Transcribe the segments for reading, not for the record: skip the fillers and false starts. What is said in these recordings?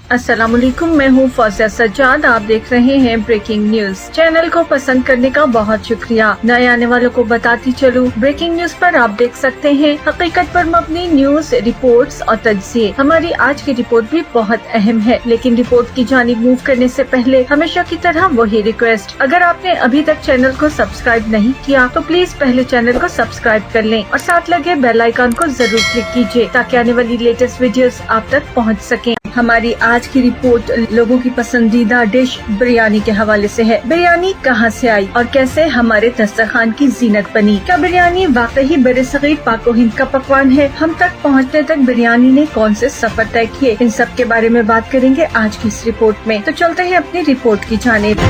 अस्सलाम वालेकुम, मैं हूँ फौजिया सज्जाद। आप देख रहे हैं ब्रेकिंग न्यूज। चैनल को पसंद करने का बहुत शुक्रिया। नए आने वालों को बताती चलूं, ब्रेकिंग न्यूज पर आप देख सकते हैं हकीकत पर मबनी न्यूज, रिपोर्ट्स और तज्जिए। हमारी आज की रिपोर्ट भी बहुत अहम है, लेकिन रिपोर्ट की जानिब मूव करने से पहले हमेशा की तरह वही रिक्वेस्ट, अगर आपने अभी तक चैनल को सब्सक्राइब नहीं किया तो प्लीज पहले चैनल को सब्सक्राइब कर लें और साथ लगे बेल आइकन को जरूर क्लिक कीजिए ताकि आने वाली लेटेस्ट वीडियोस आप तक पहुंच सकें। हमारी आज की रिपोर्ट लोगों की पसंदीदा डिश बिरयानी के हवाले से है। बिरयानी कहां से आई और कैसे हमारे दस्तरखान की जीनत बनी? क्या बिरयानी वाकई बरसगीर पाक हिंद का पकवान है? हम तक पहुंचने तक बिरयानी ने कौन से सफर तय किए? इन सब के बारे में बात करेंगे आज की इस रिपोर्ट में। तो चलते हैं अपनी रिपोर्ट की जानिब।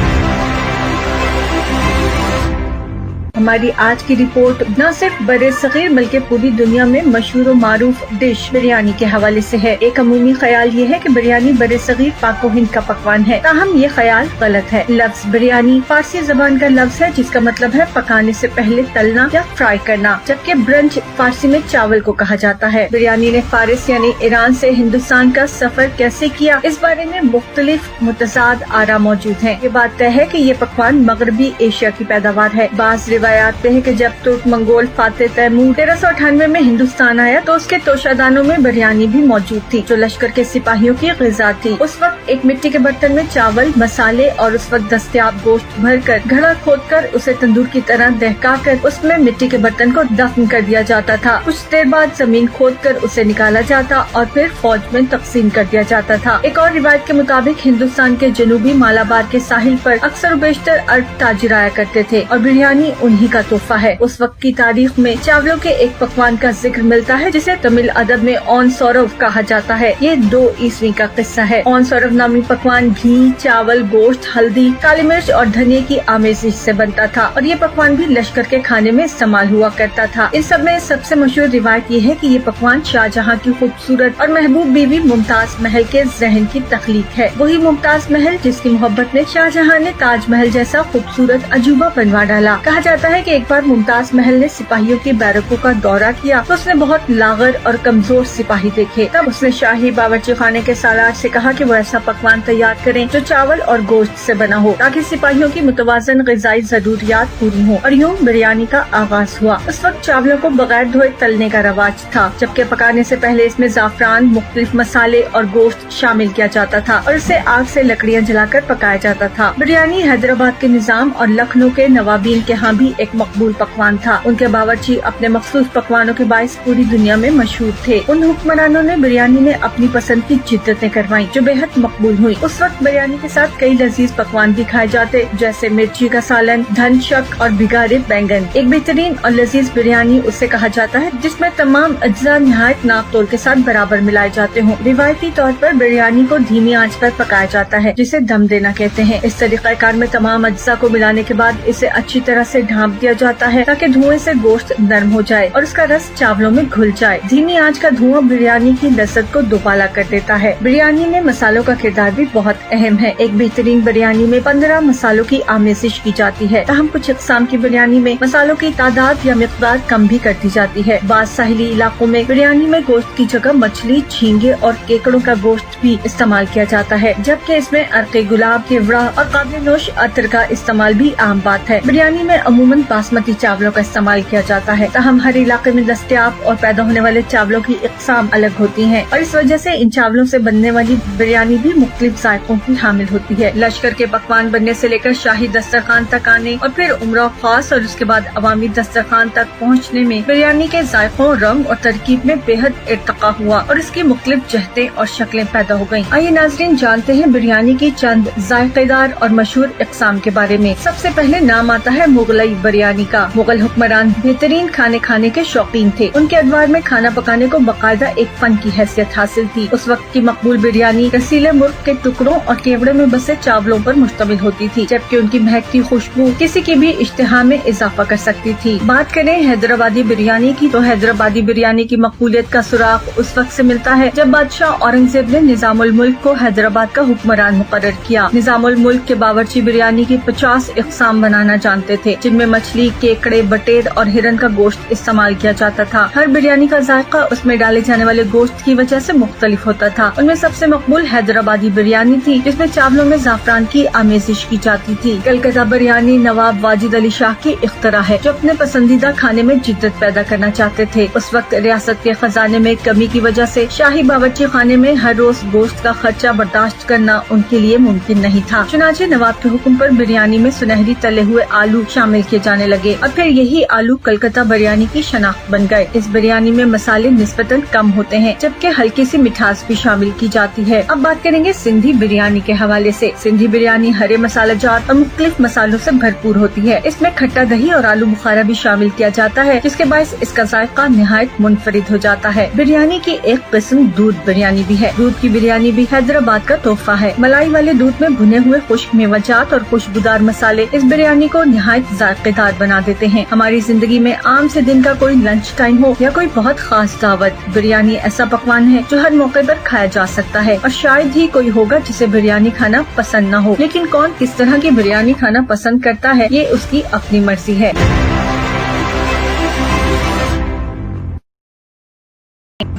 हमारी आज की रिपोर्ट न सिर्फ बरसगीर बल्कि पूरी दुनिया में मशहूर और मारूफ डिश बिरयानी के हवाले से है। एक अमूमी ख्याल ये है कि बिरयानी बरसगीर पाक हिंद का पकवान है, ताहम ये ख्याल गलत है। लफ्ज बिरयानी फारसी जबान का लफ्ज है जिसका मतलब है पकाने से पहले तलना या फ्राई करना, जबकि ब्रंच फारसी में चावल को कहा जाता है। बिरयानी ने फारिस यानी ईरान से हिंदुस्तान का सफर कैसे किया, इस बारे में मुख्तलिफ मुतजाद आरा मौजूद है। ये बात तय है कि ये पकवान मगरबी एशिया की पैदावार है। बाज़ रिवायात है कि जब तुर्क मंगोल फातेह तैमूर 1398 में हिंदुस्तान आया तो उसके तोशादानों में बिरयानी भी मौजूद थी, जो लश्कर के सिपाहियों की ग़िज़ा थी। उस वक्त एक मिट्टी के बर्तन में चावल, मसाले और उस वक्त दस्तयाब गोश्त भरकर घड़ा खोदकर उसे तंदूर की तरह दहकाकर उसमें मिट्टी के बर्तन को दफन कर दिया जाता था। कुछ देर बाद जमीन खोदकर उसे निकाला जाता और फिर फौज में तकसीम कर दिया जाता था। एक और रिवायत के मुताबिक हिंदुस्तान के जनूबी मालाबार के साहिल पर अक्सर बेशतर अरब ताजिर आया करते थे और बिरयानी उन्हीं का तोहफा है। उस वक्त की तारीख में चावलों के एक पकवान का जिक्र मिलता है जिसे तमिल अदब में ओन सौरव कहा जाता है। ये 2 ईस्वी का किस्सा है। ओन सौरव नामी पकवान घी, चावल, गोश्त, हल्दी, काली मिर्च और धनिया की आमेजिश से बनता था और ये पकवान भी लश्कर के खाने में इस्तेमाल हुआ करता था। इन सब में सबसे मशहूर रिवायत ये है कि ये पकवान शाहजहां की खूबसूरत और महबूब बीवी मुमताज महल के जहन की तख्लीक है। वही मुमताज महल जिसकी मोहब्बत में शाहजहां ने ताजमहल जैसा खूबसूरत अजूबा बनवा डाला। कहा जाता है कि एक बार मुमताज महल ने सिपाहियों की बैरकों का दौरा किया तो उसने बहुत लागर और कमजोर सिपाही देखे। तब उसने शाही बावर्ची खाने के सालार से कहा कि वो ऐसा पकवान तैयार करें जो चावल और गोश्त से बना हो ताकि सिपाहियों की मुतवाजन ग़िज़ाई जरूरियात पूरी हो। और यूँ बिरयानी का आगाज हुआ। उस वक्त चावलों को बगैर धोए तलने का रवाज था, जबकि पकाने से पहले इसमें जाफरान, मुख्तलिफ मसाले और गोश्त शामिल किया जाता था और इसे आग से लकड़ियाँ जलाकर पकाया जाता था। बिरयानी हैदराबाद के निजाम और लखनऊ के नवाबीन के यहाँ भी एक मकबूल पकवान था। उनके बावर्ची अपने मखसूस पकवानों के बाइस पूरी दुनिया में मशहूर थे। उन हुक्मरानों ने बिरयानी में अपनी पसंद की जिद्दतें करवाई जो बेहद मकबूल हुई। उस वक्त बिरयानी के साथ कई लजीज पकवान भी खाए जाते, जैसे मिर्ची का सालन, धन शक और भिगारे बैंगन। एक बेहतरीन और लजीज बिरयानी उसे कहा जाता है जिसमें तमाम अज्जा निहायत नाप तोल के साथ बराबर मिलाए जाते हों। रिवायती तौर पर बिरयानी को धीमी आंच पर पकाया जाता है जिसे दम देना कहते हैं। इस तरीक़ाकार में तमाम अज्जा को मिलाने के बाद इसे अच्छी तरह से ढाँप दिया जाता है ताकि धुएं से गोश्त नरम हो जाए और उसका रस चावलों में घुल जाए। धीमी आंच का धुआं बिरयानी की लज्जत को दोबाला कर देता है। बिरयानी में मसालों का किरदार भी बहुत अहम है। एक बेहतरीन बिरयानी में 15 मसालों की आमेजिश की जाती है, ताहम कुछ इक़साम की बिरयानी में मसालों की तादाद या मिक़दार कम भी कर दी जाती है। बाज़ साहिली इलाकों में बिरयानी में गोश्त की जगह मछली, झींगे और केकड़ों का गोश्त भी इस्तेमाल किया जाता है, जबकि इसमें अर्क़े गुलाब, केवड़ा और काबिल नोश अतर का इस्तेमाल भी आम बात है। बिरयानी में अमूमन बासमती चावलों का इस्तेमाल किया जाता है, ताहम हर इलाके में दस्तयाब और पैदा होने वाले चावलों की इक़साम अलग होती हैं और इस वजह से इन चावलों से बनने वाली बिरयानी भी मुख्तलिफ जायकों की हामिल होती है। लश्कर के पकवान बनने से लेकर शाही दस्तरखान तक आने और फिर उम्रा खास और उसके बाद अवामी दस्तरखान तक पहुँचने में बिरयानी के जायकों, रंग और तरकीब में बेहद इर्तका हुआ और इसकी मुख्तलिफ जहतें और शक्लें पैदा हो गयी। आइए नाज़रीन जानते हैं बिरयानी की चंद जायकेदार और मशहूर इक़साम के बारे में। सबसे पहले नाम आता है मुगलई बिरयानी का। मुगल हुक्मरान बेहतरीन खाने खाने के शौकीन थे। उनके अदवार में खाना पकाने को बाकायदा एक फन की हैसियत हासिल थी। उस वक्त की मकबूल बिरयानी रसीले मुर्ग के टुकड़ों और केवड़े में बसे चावलों पर मुश्तमिल होती थी, जबकि उनकी महकती खुशबू किसी की भी इश्तिहा में इजाफा कर सकती थी। बात करें हैदराबादी बिरयानी की तो हैदराबादी बिरयानी की मकबूलियत का सुराग उस वक्त से मिलता है जब बादशाह औरंगजेब ने निजामुल मुल्क को हैदराबाद का हुक्मरान मुकर्रर किया। निजामुल मुल्क के बावर्ची बिरयानी की 50 इक़साम बनाना जानते थे, जिनमें में मछली, केकड़े, बटेर और हिरन का गोश्त इस्तेमाल किया जाता था। हर बिरयानी का जायका उसमें डाले जाने वाले गोश्त की वजह से मुख्तलिफ होता था। उनमें सबसे मकबूल हैदराबादी बिरयानी थी, जिसमें चावलों में ज़ाफ़रान की आमेज़िश की जाती थी। कलकत्ता बिरयानी नवाब वाजिद अली शाह की इख्तरा है, जो अपने पसंदीदा खाने में जिद्दत पैदा करना चाहते थे। उस वक्त रियासत के खजाने में कमी की वजह से शाही बावर्ची खाने में हर रोज गोश्त का खर्चा बर्दाश्त करना उनके लिए मुमकिन नहीं था। चुनाचे नवाब के हुक्म पर बिरयानी में सुनहरी तले हुए आलू शामिल किए जाने लगे और फिर यही आलू कलकत्ता बिरयानी की शनाख्त बन गए। इस बिरयानी में मसाले निस्बतन कम होते हैं, जबकि हल्की सी मिठास भी शामिल की जाती है। अब बात करेंगे सिंधी बिरयानी के हवाले से। सिंधी बिरयानी हरे मसालेजात और मुख्तलिफ मसालों से भरपूर होती है। इसमें खट्टा दही और आलू बुखारा भी शामिल किया जाता है, जिसके बायस इसका जायका निहायत मुनफरिद हो जाता है। बिरयानी की एक किस्म दूध बिरयानी भी है। दूध की बिरयानी भी हैदराबाद का तोहफा है। मलाई वाले दूध में भुने हुए खुश्क मेवाजात और खुशबूदार मसाले इस बिरयानी को निहायत जायकेदार बना देते हैं। हमारी जिंदगी में आम से दिन का कोई लंच टाइम हो या कोई बहुत खास दावत, बिरयानी ऐसा पकवान है जो हर मौके पर खाया जा सकता है और शायद ही कोई होगा जिसे बिरयानी खाना पसंद न हो। लेकिन कौन किस तरह की बिरयानी खाना पसंद करता है, ये उसकी अपनी मर्जी है।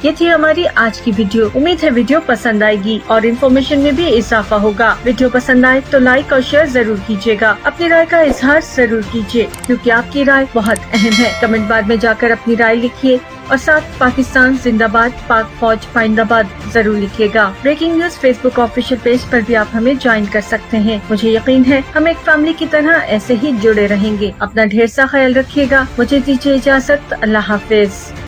ये थी हमारी आज की वीडियो। उम्मीद है वीडियो पसंद आएगी और इन्फॉर्मेशन में भी इजाफा होगा। वीडियो पसंद आए तो लाइक और शेयर जरूर कीजिएगा। अपनी राय का इजहार जरूर कीजिए, क्योंकि आपकी राय बहुत अहम है। कमेंट बार में जाकर अपनी राय लिखिए और साथ पाकिस्तान जिंदाबाद, पाक फौज पाइंदाबाद जरूर लिखिएगा। Breaking news Facebook official page पर भी आप हमें ज्वाइन कर सकते हैं। मुझे यकीन है हम एक फैमिली की तरह ऐसे ही जुड़े रहेंगे। अपना ढेर सा ख्याल रखिएगा। मुझे दीजिए इजाजत। अल्लाह हाफिज।